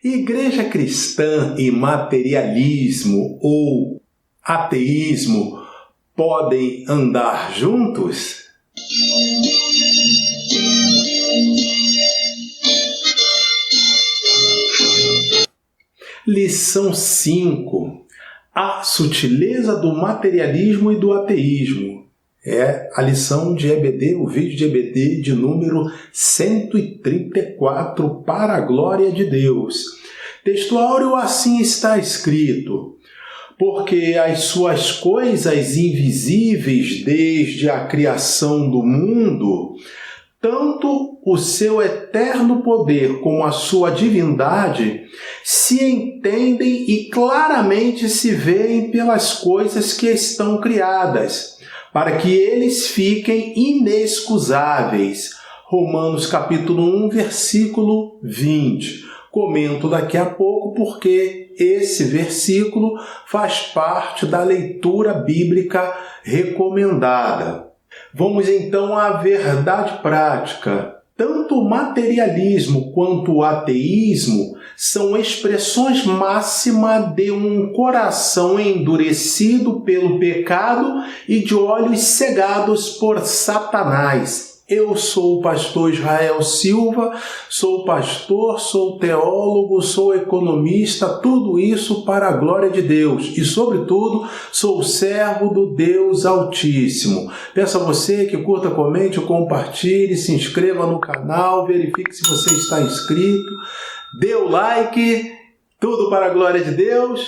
Igreja cristã e materialismo ou ateísmo podem andar juntos? Lição 5. A sutileza do materialismo e do ateísmo. É a lição de EBD, o vídeo de EBD de número 134, para a glória de Deus. Texto áureo, assim está escrito: porque as suas coisas invisíveis desde a criação do mundo, tanto o seu eterno poder como a sua divindade, se entendem e claramente se veem pelas coisas que estão criadas, para que eles fiquem inexcusáveis. Romanos capítulo 1, versículo 20. Comento daqui a pouco porque esse versículo faz parte da leitura bíblica recomendada. Vamos então à verdade prática. Tanto o materialismo quanto o ateísmo são expressões máximas de um coração endurecido pelo pecado e de olhos cegados por Satanás. Eu sou o pastor Israel Silva, sou pastor, sou teólogo, sou economista, tudo isso para a glória de Deus e, sobretudo, sou servo do Deus Altíssimo. Peço a você que curta, comente, compartilhe, se inscreva no canal, verifique se você está inscrito, dê o like, tudo para a glória de Deus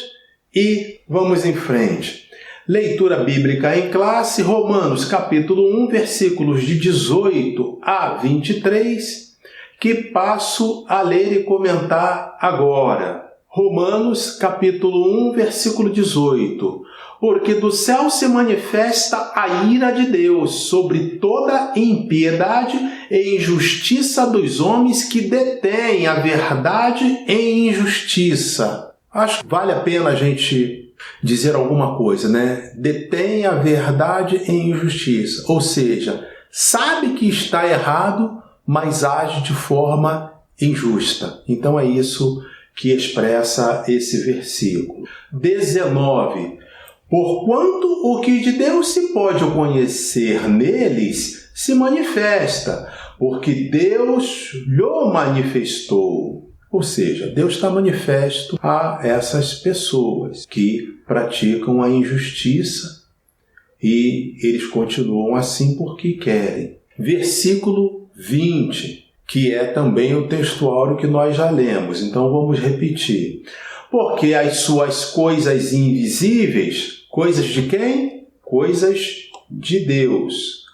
e vamos em frente. Leitura bíblica em classe, Romanos capítulo 1, versículos de 18 a 23, que passo a ler e comentar agora. Romanos capítulo 1, versículo 18. Porque do céu se manifesta a ira de Deus sobre toda impiedade e injustiça dos homens que detêm a verdade em injustiça. Acho que vale a pena a gente dizer alguma coisa, né? Detém a verdade em injustiça. Ou seja, sabe que está errado, mas age de forma injusta. Então é isso que expressa esse versículo. 19. Porquanto o que de Deus se pode conhecer neles se manifesta, porque Deus lhe manifestou. Ou seja, Deus está manifesto a essas pessoas que praticam a injustiça e eles continuam assim porque querem. Versículo 20, que é também o texto áureo que nós já lemos, então vamos repetir. Porque as suas coisas invisíveis, coisas de quem? Coisas de Deus.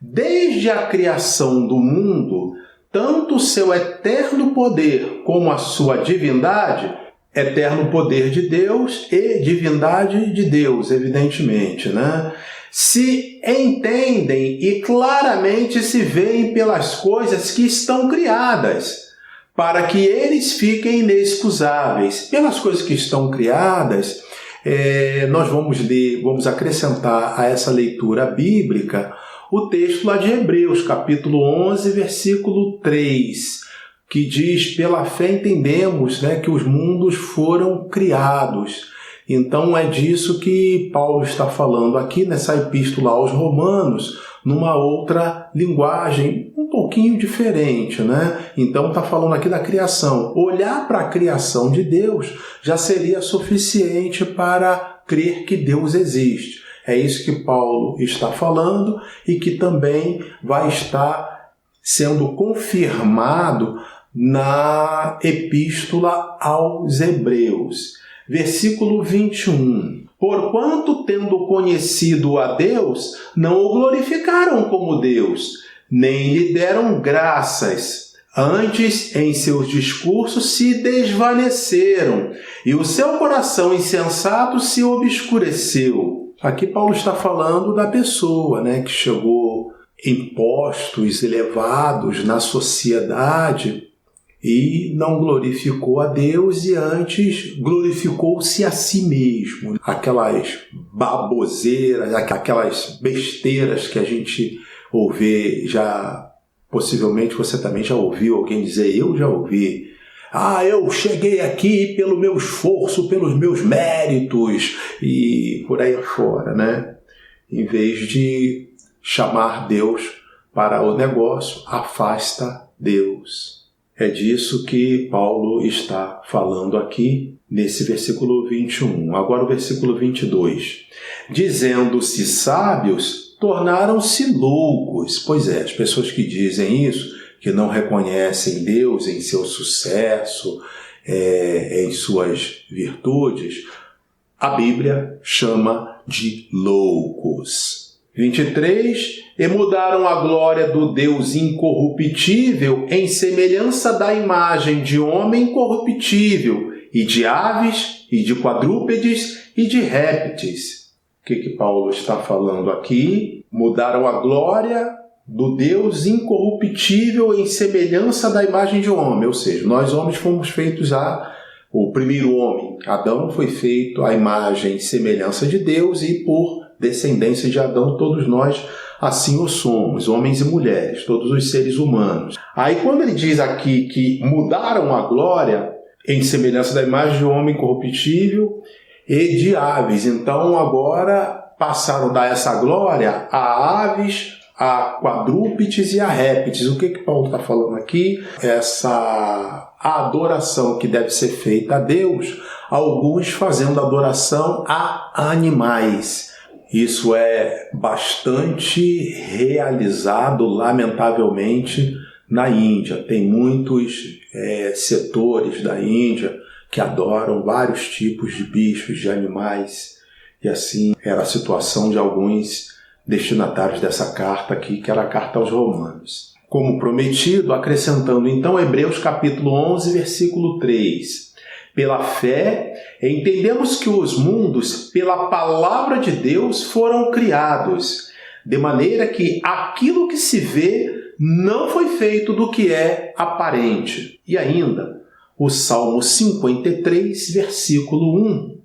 Desde a criação do mundo, tanto o seu eterno poder como a sua divindade, eterno poder de Deus e divindade de Deus, evidentemente, né? Se entendem e claramente se veem pelas coisas que estão criadas, para que eles fiquem inexcusáveis. Pelas coisas que estão criadas, nós vamos acrescentar a essa leitura bíblica o texto lá de Hebreus, capítulo 11, versículo 3, que diz: pela fé entendemos, né, que os mundos foram criados. Então é disso que Paulo está falando aqui nessa epístola aos Romanos, numa outra linguagem um pouquinho diferente, né? Então está falando aqui da criação. Olhar para a criação de Deus já seria suficiente para crer que Deus existe. É isso que Paulo está falando e que também vai estar sendo confirmado na Epístola aos Hebreus. Versículo 21. Porquanto, tendo conhecido a Deus, não o glorificaram como Deus, nem lhe deram graças. Antes, em seus discursos, se desvaneceram, e o seu coração insensato se obscureceu. Aqui Paulo está falando da pessoa, né, que chegou em postos elevados na sociedade e não glorificou a Deus e antes glorificou-se a si mesmo. Aquelas baboseiras, aquelas besteiras que a gente ouve, já possivelmente você também já ouviu alguém dizer, eu já ouvi. eu cheguei aqui pelo meu esforço, pelos meus méritos e por aí afora, né? Em vez de chamar Deus para o negócio, afasta Deus. É disso que Paulo está falando aqui nesse versículo 21. Agora o versículo 22. Dizendo-se sábios, tornaram-se loucos. Pois é, as pessoas que dizem isso, que não reconhecem Deus em seu sucesso, em suas virtudes, a Bíblia chama de loucos. 23. E mudaram a glória do Deus incorruptível em semelhança da imagem de homem corruptível, e de aves, e de quadrúpedes, e de répteis. O que Paulo está falando aqui? Mudaram a glória do Deus incorruptível em semelhança da imagem de homem. Ou seja, nós homens fomos feitos o primeiro homem, Adão, foi feito à imagem e semelhança de Deus, e por descendência de Adão, todos nós assim o somos, homens e mulheres, todos os seres humanos. Aí quando ele diz aqui que mudaram a glória em semelhança da imagem de homem corruptível e de aves, então agora passaram a dar essa glória a aves, a quadrúpedes e a répteis. O que Paulo está falando aqui? Essa adoração que deve ser feita a Deus, alguns fazendo adoração a animais. Isso é bastante realizado, lamentavelmente, na Índia. Tem muitos setores da Índia que adoram vários tipos de bichos, de animais. E assim era a situação de alguns destinatários dessa carta aqui, que era a carta aos Romanos. Como prometido, acrescentando então Hebreus capítulo 11, versículo 3. Pela fé, entendemos que os mundos, pela palavra de Deus, foram criados, de maneira que aquilo que se vê não foi feito do que é aparente. E ainda, o Salmo 53, versículo 1,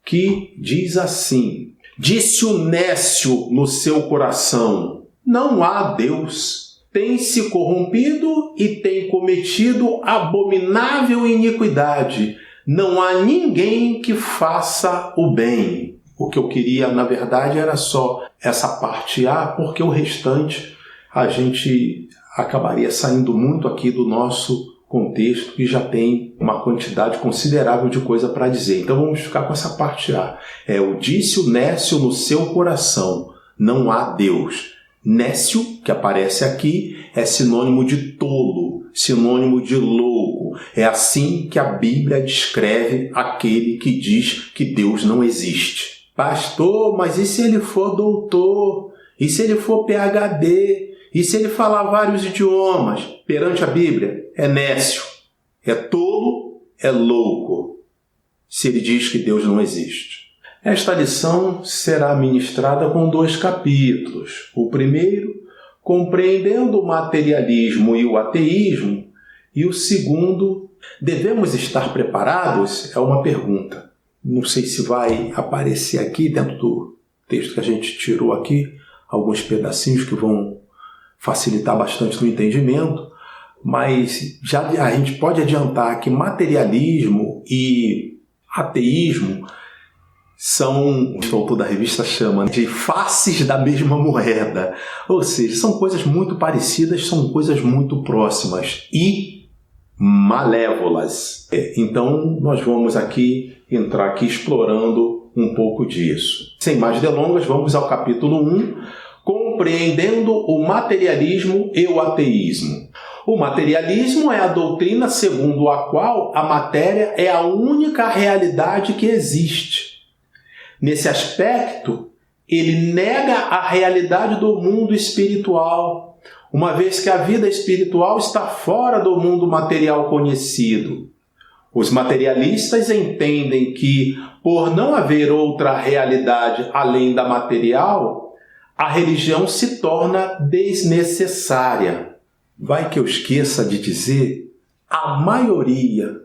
que diz assim: Disse o nécio no seu coração, não há Deus. Tem se corrompido e tem cometido abominável iniquidade. Não há ninguém que faça o bem. O que eu queria, na verdade, era só essa parte A, porque o restante a gente acabaria saindo muito aqui do nosso contexto, que já tem uma quantidade considerável de coisa para dizer. Então vamos ficar com essa parte A. O disse o nécio no seu coração, não há Deus. Nécio, que aparece aqui, é sinônimo de tolo, sinônimo de louco. É assim que a Bíblia descreve aquele que diz que Deus não existe. Pastor, mas e se ele for doutor? E se ele for PhD? E se ele falar vários idiomas? Perante a Bíblia, é nécio, é tolo, é louco, se ele diz que Deus não existe. Esta lição será ministrada com 2 capítulos. O primeiro, compreendendo o materialismo e o ateísmo, e o segundo, devemos estar preparados? É uma pergunta. Não sei se vai aparecer aqui dentro do texto que a gente tirou aqui, alguns pedacinhos que vão facilitar bastante no entendimento, mas já a gente pode adiantar que materialismo e ateísmo são, o autor da revista chama de faces da mesma moeda. Ou seja, são coisas muito parecidas, são coisas muito próximas e malévolas. Então, nós vamos entrar aqui explorando um pouco disso. Sem mais delongas, vamos ao capítulo 1, compreendendo o materialismo e o ateísmo. O materialismo é a doutrina segundo a qual a matéria é a única realidade que existe. Nesse aspecto, ele nega a realidade do mundo espiritual, uma vez que a vida espiritual está fora do mundo material conhecido. Os materialistas entendem que, por não haver outra realidade além da material, a religião se torna desnecessária. Vai que eu esqueça de dizer, a maioria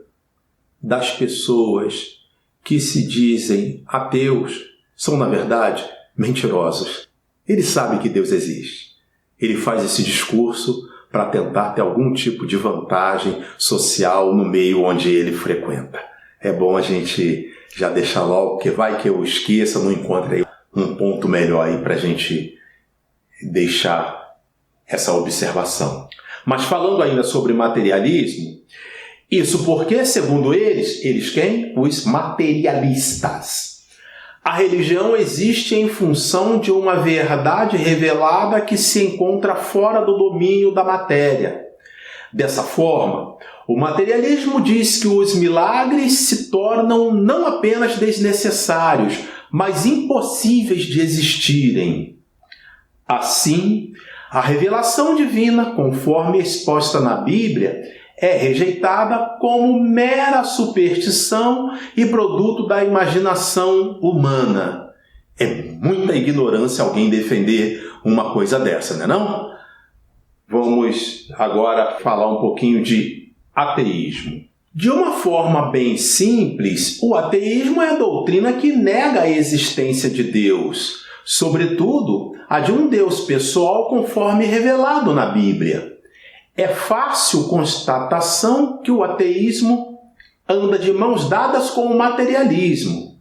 das pessoas que se dizem ateus são, na verdade, mentirosos. Ele sabe que Deus existe. Ele faz esse discurso para tentar ter algum tipo de vantagem social no meio onde ele frequenta. É bom a gente já deixar logo, porque vai que eu esqueça, não encontre aí um ponto melhor aí para a gente deixar essa observação. Mas falando ainda sobre materialismo, isso porque, segundo eles quem? Os materialistas. A religião existe em função de uma verdade revelada que se encontra fora do domínio da matéria. Dessa forma, o materialismo diz que os milagres se tornam não apenas desnecessários, mas impossíveis de existirem. Assim, a revelação divina, conforme exposta na Bíblia, é rejeitada como mera superstição e produto da imaginação humana. É muita ignorância alguém defender uma coisa dessa, não é não? Vamos agora falar um pouquinho de ateísmo. De uma forma bem simples, o ateísmo é a doutrina que nega a existência de Deus, sobretudo a de um Deus pessoal conforme revelado na Bíblia. É fácil constatação que o ateísmo anda de mãos dadas com o materialismo.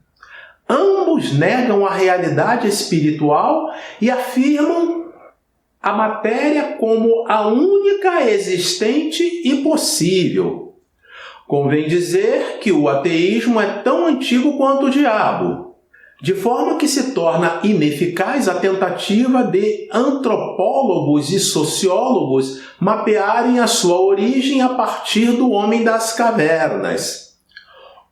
Ambos negam a realidade espiritual e afirmam a matéria como a única existente e possível. Convém dizer que o ateísmo é tão antigo quanto o diabo, de forma que se torna ineficaz a tentativa de antropólogos e sociólogos mapearem a sua origem a partir do homem das cavernas.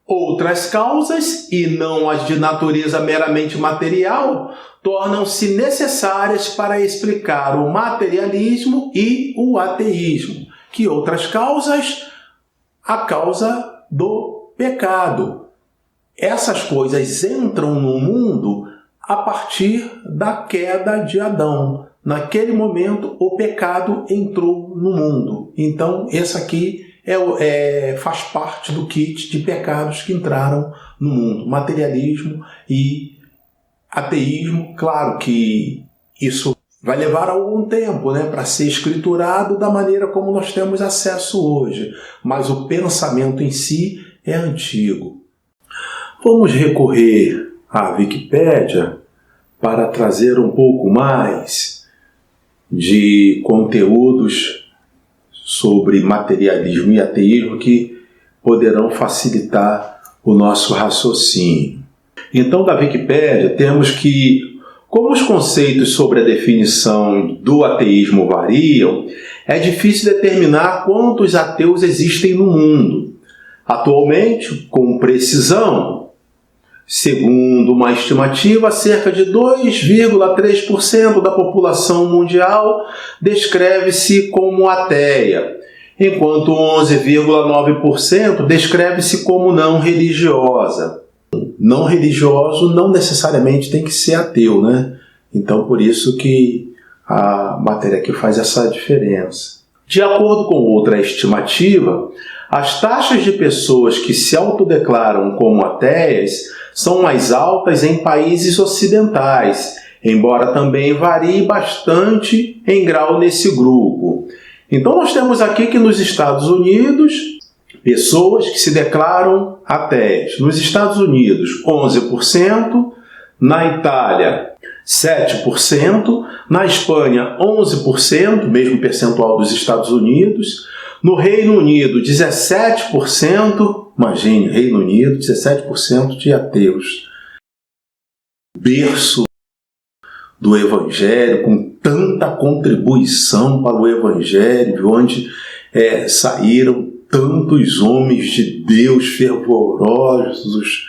Outras causas, e não as de natureza meramente material, tornam-se necessárias para explicar o materialismo e o ateísmo. Que outras causas? A causa do pecado. Essas coisas entram no mundo a partir da queda de Adão. Naquele momento, o pecado entrou no mundo. Então, esse aqui faz parte do kit de pecados que entraram no mundo. Materialismo e ateísmo. Claro que isso vai levar algum tempo, para ser escriturado da maneira como nós temos acesso hoje. Mas o pensamento em si é antigo. Vamos recorrer à Wikipédia para trazer um pouco mais de conteúdos sobre materialismo e ateísmo que poderão facilitar o nosso raciocínio. Então, da Wikipédia, temos que, como os conceitos sobre a definição do ateísmo variam, é difícil determinar quantos ateus existem no mundo. Atualmente, com precisão, segundo uma estimativa, cerca de 2,3% da população mundial descreve-se como ateia, enquanto 11,9% descreve-se como não religiosa. Não religioso não necessariamente tem que ser ateu, Então, por isso que a matéria aqui faz essa diferença. De acordo com outra estimativa, as taxas de pessoas que se autodeclaram como ateias são mais altas em países ocidentais, embora também varie bastante em grau nesse grupo. Então nós temos aqui que nos Estados Unidos, pessoas que se declaram ateias. Nos Estados Unidos, 11%, na Itália, 7%, na Espanha, 11%, mesmo percentual dos Estados Unidos, no Reino Unido, 17%, imagine, Reino Unido, 17% de ateus. Berço do Evangelho, com tanta contribuição para o Evangelho, onde saíram tantos homens de Deus fervorosos.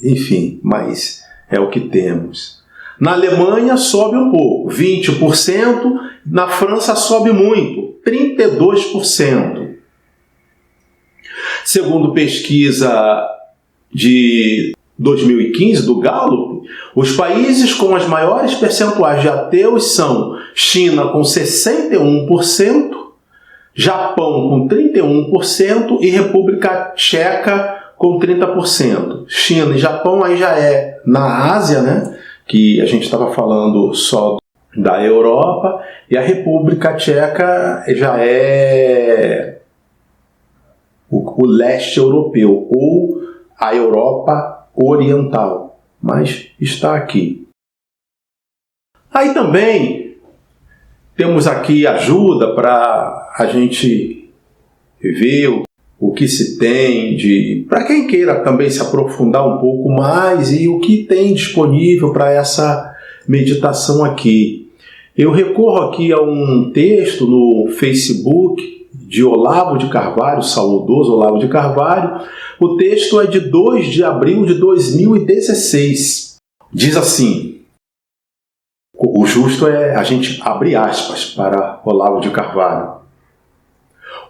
Enfim, mas é o que temos. Na Alemanha sobe um pouco, 20%, na França sobe muito, 32%. Segundo pesquisa de 2015 do Gallup, os países com as maiores percentuais de ateus são China com 61%, Japão com 31% e República Tcheca com 30%. China e Japão aí já é na Ásia, que a gente estava falando só da Europa, e a República Tcheca já é o leste europeu, ou a Europa Oriental, mas está aqui. Aí também temos aqui ajuda para a gente ver o que se tem para quem queira também se aprofundar um pouco mais e o que tem disponível para essa meditação aqui. Eu recorro aqui a um texto no Facebook de Olavo de Carvalho, saudoso Olavo de Carvalho. O texto é de 2 de abril de 2016. Diz assim: o justo é a gente abrir aspas para Olavo de Carvalho.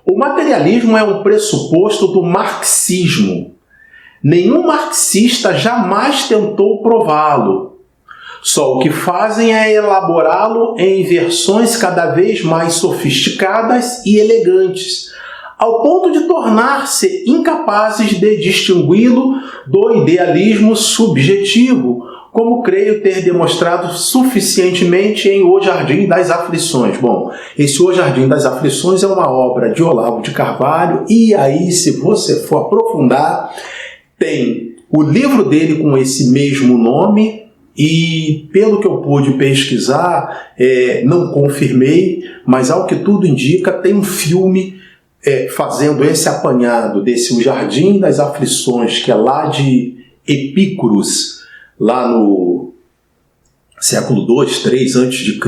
O materialismo é um pressuposto do marxismo. Nenhum marxista jamais tentou prová-lo. Só o que fazem é elaborá-lo em versões cada vez mais sofisticadas e elegantes, ao ponto de tornar-se incapazes de distingui-lo do idealismo subjetivo, como creio ter demonstrado suficientemente em O Jardim das Aflições. Bom, esse O Jardim das Aflições é uma obra de Olavo de Carvalho, e aí, se você for aprofundar, tem o livro dele com esse mesmo nome, e pelo que eu pude pesquisar, não confirmei, mas ao que tudo indica, tem um filme fazendo esse apanhado desse O Jardim das Aflições, que é lá de Epícuros, lá no século 2, 3 a.C.,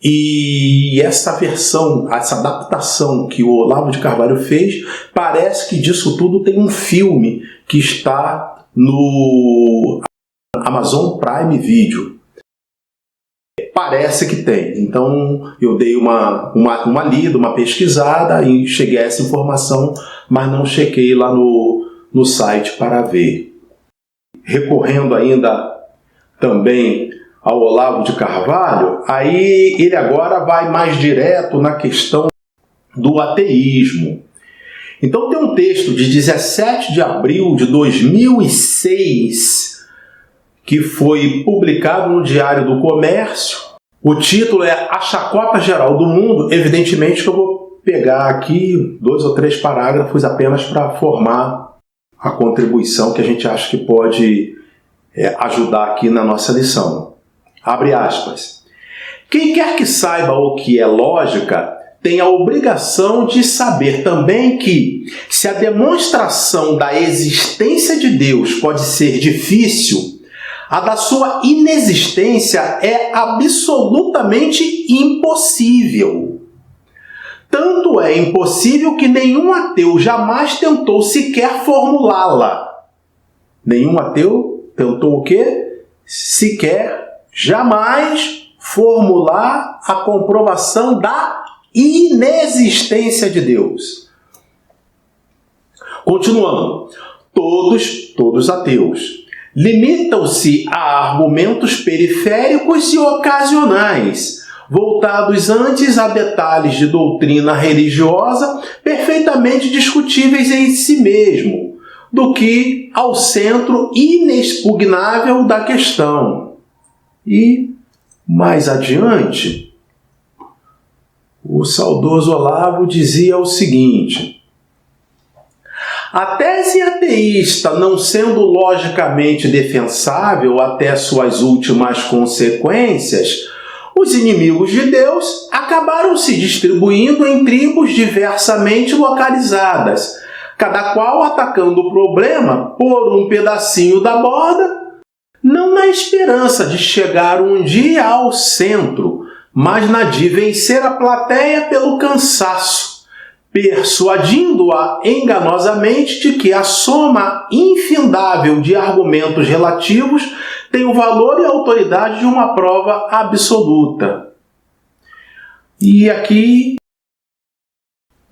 e essa versão, essa adaptação que o Olavo de Carvalho fez, parece que disso tudo tem um filme que está no Amazon Prime Video. Parece que tem. Então eu dei uma lida, uma pesquisada e cheguei a essa informação, mas não chequei lá no site para ver. Recorrendo ainda também ao Olavo de Carvalho, aí ele agora vai mais direto na questão do ateísmo. Então tem um texto de 17 de abril de 2006 que foi publicado no Diário do Comércio. O título é A Chacota Geral do Mundo. Evidentemente que eu vou pegar aqui 2 ou 3 parágrafos apenas para formar a contribuição que a gente acha que pode ajudar aqui na nossa lição. Abre aspas. Quem quer que saiba o que é lógica tem a obrigação de saber também que, se a demonstração da existência de Deus pode ser difícil, a da sua inexistência é absolutamente impossível. Tanto é impossível que nenhum ateu jamais tentou sequer formulá-la. Nenhum ateu tentou o quê? Sequer, jamais formular a comprovação da inexistência de Deus. Continuando, todos ateus limitam-se a argumentos periféricos e ocasionais, voltados antes a detalhes de doutrina religiosa perfeitamente discutíveis em si mesmo, do que ao centro inexpugnável da questão. E, mais adiante, o saudoso Olavo dizia o seguinte: a tese ateísta, não sendo logicamente defensável até suas últimas consequências, os inimigos de Deus acabaram se distribuindo em tribos diversamente localizadas, cada qual atacando o problema por um pedacinho da borda, não na esperança de chegar um dia ao centro, mas na de vencer a plateia pelo cansaço, persuadindo-a enganosamente de que a soma infindável de argumentos relativos tem o valor e a autoridade de uma prova absoluta. E aqui,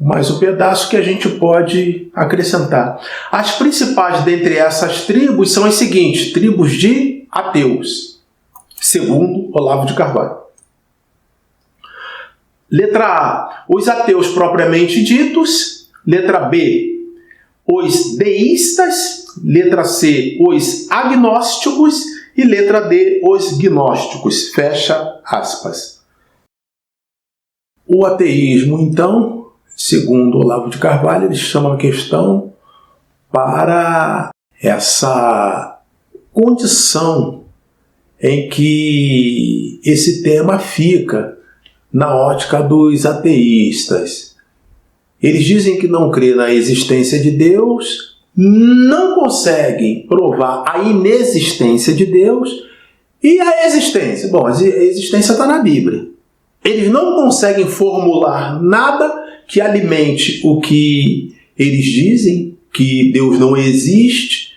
mais um pedaço que a gente pode acrescentar. As principais dentre essas tribos são as seguintes: tribos de ateus, segundo Olavo de Carvalho. Letra A, os ateus propriamente ditos. Letra B, os deístas. Letra C, os agnósticos. E letra D, os gnósticos, fecha aspas. O ateísmo, então, segundo Olavo de Carvalho, ele chama a questão para essa condição em que esse tema fica na ótica dos ateístas. Eles dizem que não crê na existência de Deus, não conseguem provar a inexistência de Deus e a existência. Bom, a existência está na Bíblia. Eles não conseguem formular nada que alimente o que eles dizem, que Deus não existe.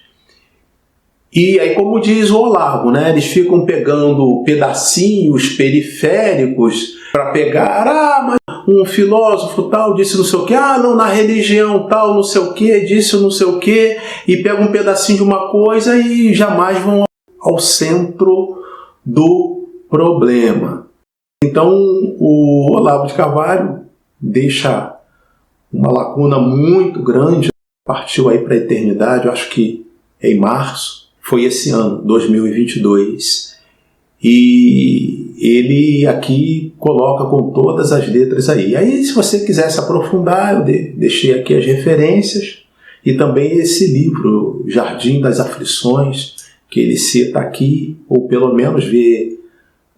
E aí, como diz o Olavo, né, eles ficam pegando pedacinhos periféricos para pegar, mas um filósofo tal disse não sei o que, não, na religião tal não sei o que, disse não sei o que, e pegam um pedacinho de uma coisa e jamais vão ao centro do problema. Então, o Olavo de Carvalho deixa uma lacuna muito grande, partiu aí para a eternidade, eu acho que em março, foi esse ano, 2022. E ele aqui coloca com todas as letras aí. Aí, se você quiser se aprofundar, eu deixei aqui as referências e também esse livro, Jardim das Aflições, que ele cita aqui, ou pelo menos vê.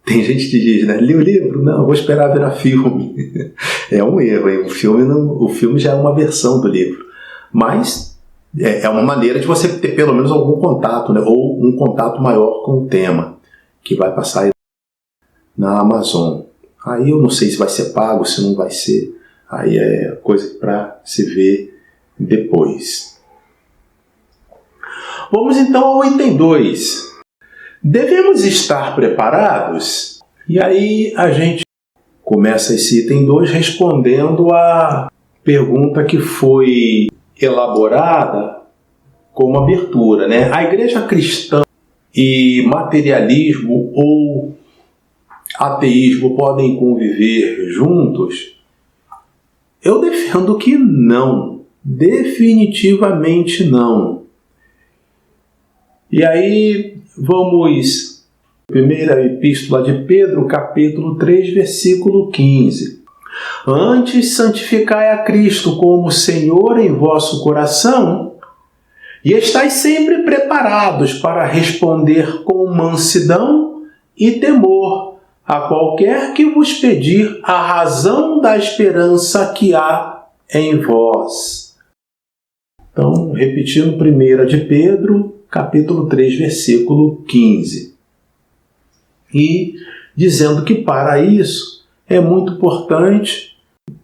Tem gente que diz, né? Li o livro? Não, vou esperar virar filme. É um erro, hein? O filme já é uma versão do livro. Mas é uma maneira de você ter pelo menos algum contato, né? Ou um contato maior com o tema, que vai passar aí na Amazon. Aí eu não sei se vai ser pago, se não vai ser. Aí é coisa para se ver depois. Vamos então ao item 2. Devemos estar preparados? E aí a gente começa esse item 2 respondendo a pergunta que foi elaborada como abertura, né? A igreja cristã e materialismo ou ateísmo podem conviver juntos? Eu defendo que não. Definitivamente não. E aí vamos, primeira epístola de Pedro, capítulo 3, versículo 15. Antes santificai a Cristo como Senhor em vosso coração, e estais sempre preparados para responder com mansidão e temor a qualquer que vos pedir a razão da esperança que há em vós. Então, repetindo 1 de Pedro, capítulo 3, versículo 15. E dizendo que para isso é muito importante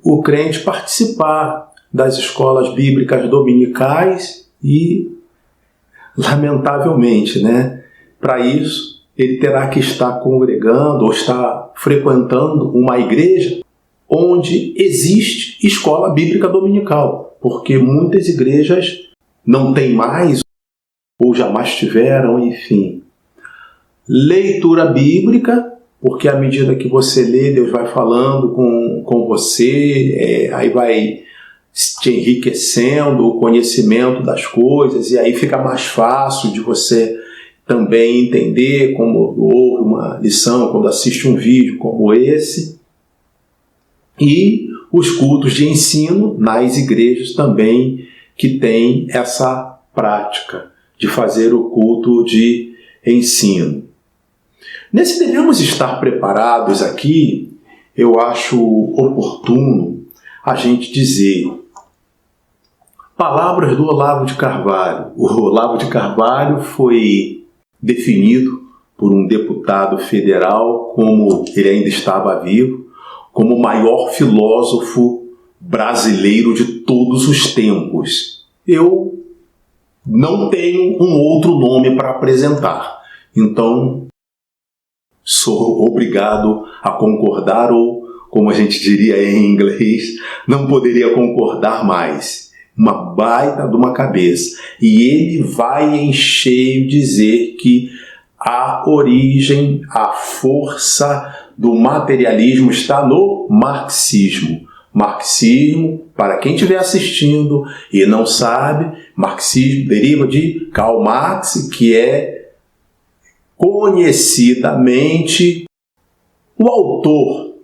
o crente participar das escolas bíblicas dominicais e, lamentavelmente, né, para isso ele terá que estar congregando ou estar frequentando uma igreja onde existe escola bíblica dominical, porque muitas igrejas não têm mais ou jamais tiveram, enfim. Leitura bíblica, porque à medida que você lê, Deus vai falando com você, aí vai te enriquecendo o conhecimento das coisas, e aí fica mais fácil de você também entender como ouve uma lição, quando assiste um vídeo como esse. E os cultos de ensino nas igrejas também que têm essa prática de fazer o culto de ensino. Nesse devemos estar preparados aqui, eu acho oportuno a gente dizer palavras do Olavo de Carvalho. O Olavo de Carvalho foi definido por um deputado federal, como ele ainda estava vivo, como o maior filósofo brasileiro de todos os tempos. Eu não tenho um outro nome para apresentar. Então, sou obrigado a concordar, ou, como a gente diria em inglês, não poderia concordar mais. Uma baita de uma cabeça. E ele vai em cheio dizer que a origem, a força do materialismo está no marxismo. Marxismo, para quem estiver assistindo e não sabe, marxismo deriva de Karl Marx, que é conhecidamente o autor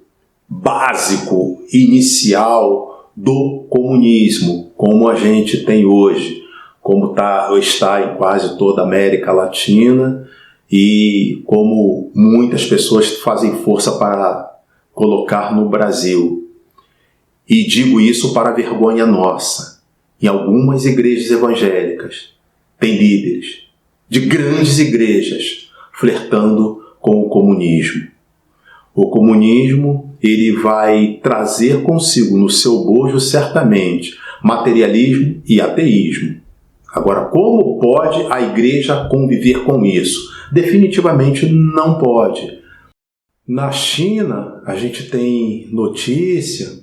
básico, inicial do comunismo, como a gente tem hoje, como está em quase toda a América Latina e como muitas pessoas fazem força para colocar no Brasil. E digo isso para vergonha nossa. Em algumas igrejas evangélicas tem líderes de grandes igrejas flertando com o comunismo. O comunismo, ele vai trazer consigo no seu bojo certamente materialismo e ateísmo. Agora, como pode a igreja conviver com isso? Definitivamente não pode. Na China, a gente tem notícia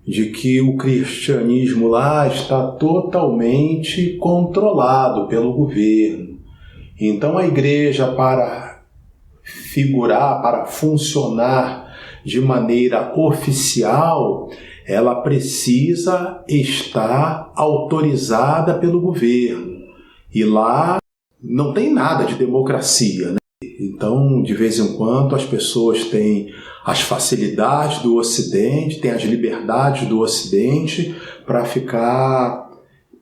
de que o cristianismo lá está totalmente controlado pelo governo. Então a igreja, para figurar, para funcionar de maneira oficial, ela precisa estar autorizada pelo governo. E lá não tem nada de democracia, né? Então, de vez em quando, as pessoas têm as facilidades do Ocidente, têm as liberdades do Ocidente para ficar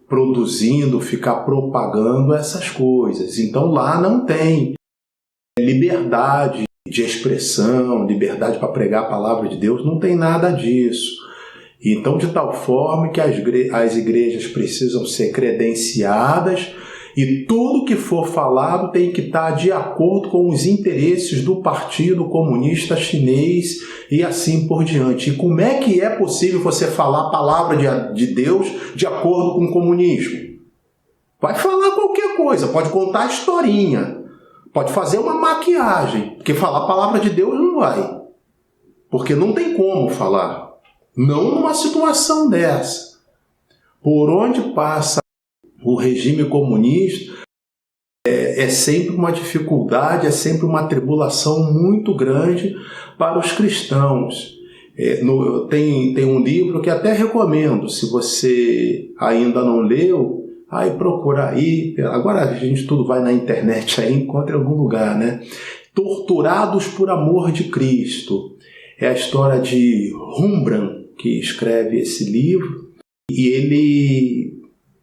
produzindo, ficar propagando essas coisas. Então, lá não tem liberdade de expressão, liberdade para pregar a palavra de Deus, não tem nada disso. Então, de tal forma que as igrejas precisam ser credenciadas e tudo que for falado tem que estar de acordo com os interesses do Partido Comunista Chinês e assim por diante. E como é que é possível você falar a palavra de Deus de acordo com o comunismo? Vai falar qualquer coisa, pode contar historinha, pode fazer uma maquiagem, porque falar a palavra de Deus não vai. Porque não tem como falar. Não numa situação dessa. Por onde passa o regime comunista, é sempre uma dificuldade, é sempre uma tribulação muito grande para os cristãos. Tem um livro que até recomendo, se você ainda não leu, aí procura aí, agora a gente tudo vai na internet aí, encontra em algum lugar, né? Torturados por Amor de Cristo. É a história de Rembrandt, que escreve esse livro, e ele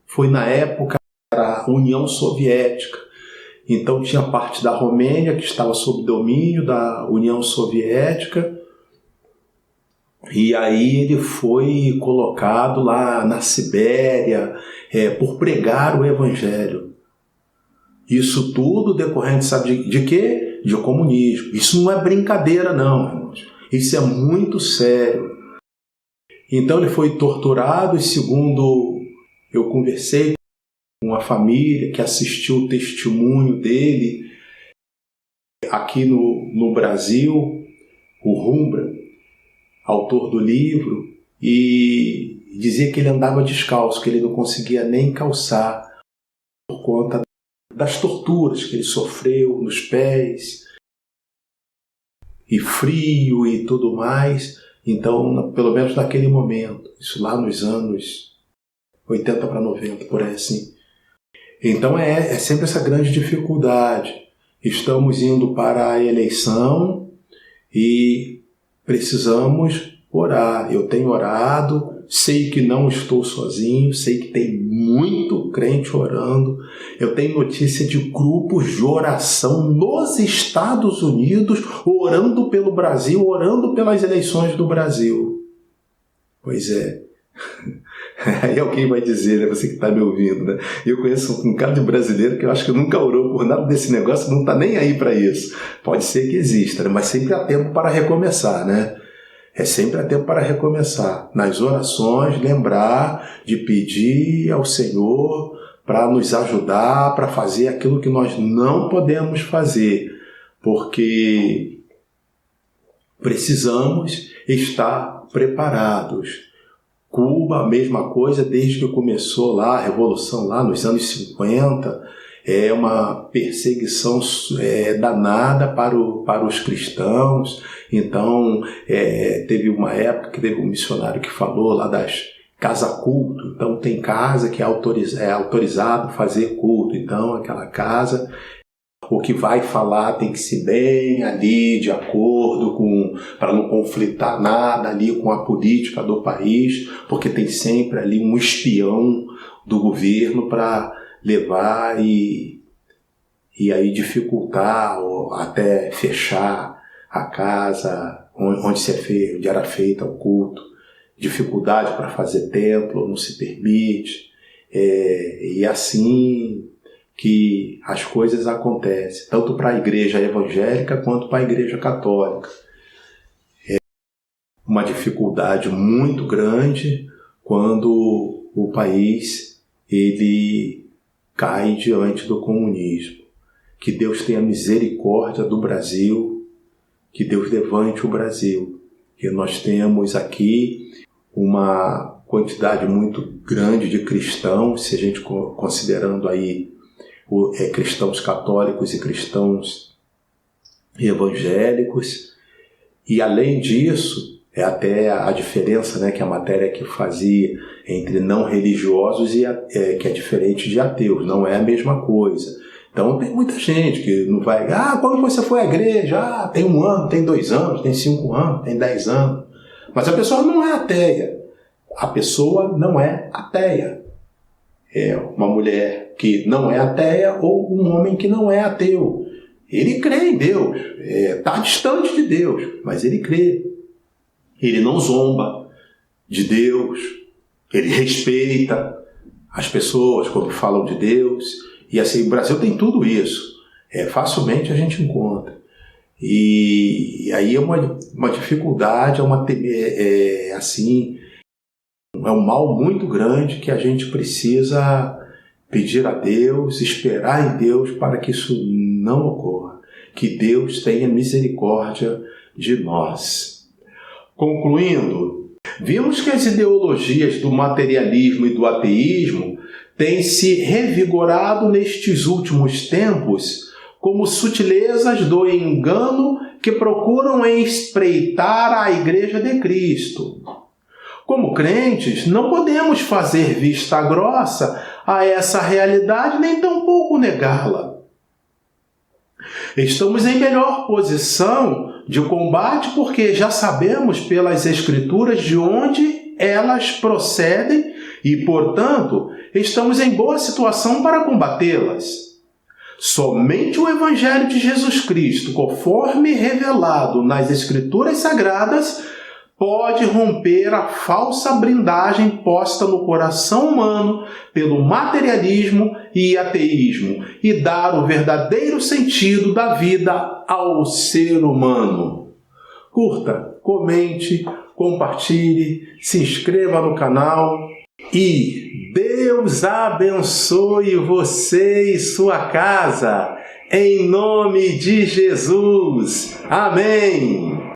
foi na época da União Soviética. Então tinha parte da Romênia que estava sob domínio da União Soviética, e aí ele foi colocado lá na Sibéria por pregar o Evangelho. Isso tudo decorrente, sabe de quê? De comunismo. Isso não é brincadeira não, irmãos. Isso é muito sério. Então ele foi torturado e, segundo eu conversei com uma família que assistiu o testemunho dele aqui no Brasil, o Rembrandt, autor do livro, e dizia que ele andava descalço, que ele não conseguia nem calçar por conta das torturas que ele sofreu nos pés, e frio e tudo mais. Então, pelo menos naquele momento, isso lá nos anos 80 para 90, por aí assim. Então é sempre essa grande dificuldade. Estamos indo para a eleição e precisamos orar. Eu tenho orado, sei que não estou sozinho, sei que tem muito crente orando. Eu tenho notícia de grupos de oração nos Estados Unidos, orando pelo Brasil, orando pelas eleições do Brasil. Pois é. Aí alguém vai dizer, né, você que está me ouvindo, né? Eu conheço um cara de brasileiro que eu acho que nunca orou por nada desse negócio, não está nem aí para isso. Pode ser que exista, né? Mas sempre há tempo para recomeçar, né? É sempre há tempo para recomeçar. Nas orações, lembrar de pedir ao Senhor para nos ajudar, para fazer aquilo que nós não podemos fazer, porque precisamos estar preparados. Cuba, a mesma coisa, desde que começou lá a Revolução, lá nos anos 50, é uma perseguição danada para os cristãos. Então, teve uma época que teve um missionário que falou lá das casa-culto. Então, tem casa que é autorizado fazer culto. Então, aquela casa O que vai falar tem que ser bem ali, de acordo com, para não conflitar nada ali com a política do país, porque tem sempre ali um espião do governo para levar e aí dificultar ou até fechar a casa onde era feito o culto. Dificuldade para fazer templo, não se permite. E assim que as coisas acontecem, tanto para a igreja evangélica quanto para a igreja católica. É uma dificuldade muito grande quando o país ele cai diante do comunismo. Que Deus tenha misericórdia do Brasil, que Deus levante o Brasil. Que nós temos aqui uma quantidade muito grande de cristãos, se a gente considerando aí cristãos católicos e cristãos evangélicos, e além disso, é até a diferença, né, que a matéria que fazia entre não religiosos e que é diferente de ateus, não é a mesma coisa. Então tem muita gente que não vai, quando você foi à igreja? Tem 1 ano, tem 2 anos, tem 5 anos, tem 10 anos. Mas a pessoa não é ateia. A pessoa não é ateia. É uma mulher que não é ateia ou um homem que não é ateu. Ele crê em Deus, está distante de Deus, mas ele crê. Ele não zomba de Deus, ele respeita as pessoas quando falam de Deus. E assim, o Brasil tem tudo isso. Facilmente a gente encontra. E aí é uma dificuldade, é um mal muito grande que a gente precisa pedir a Deus, esperar em Deus para que isso não ocorra. Que Deus tenha misericórdia de nós. Concluindo, vimos que as ideologias do materialismo e do ateísmo têm se revigorado nestes últimos tempos como sutilezas do engano que procuram espreitar a Igreja de Cristo. Como crentes, não podemos fazer vista grossa a essa realidade, nem tampouco negá-la. Estamos em melhor posição de combate porque já sabemos pelas Escrituras de onde elas procedem e, portanto, estamos em boa situação para combatê-las. Somente o Evangelho de Jesus Cristo, conforme revelado nas Escrituras Sagradas, pode romper a falsa blindagem posta no coração humano pelo materialismo e ateísmo e dar o verdadeiro sentido da vida ao ser humano. Curta, comente, compartilhe, se inscreva no canal e Deus abençoe você e sua casa, em nome de Jesus. Amém!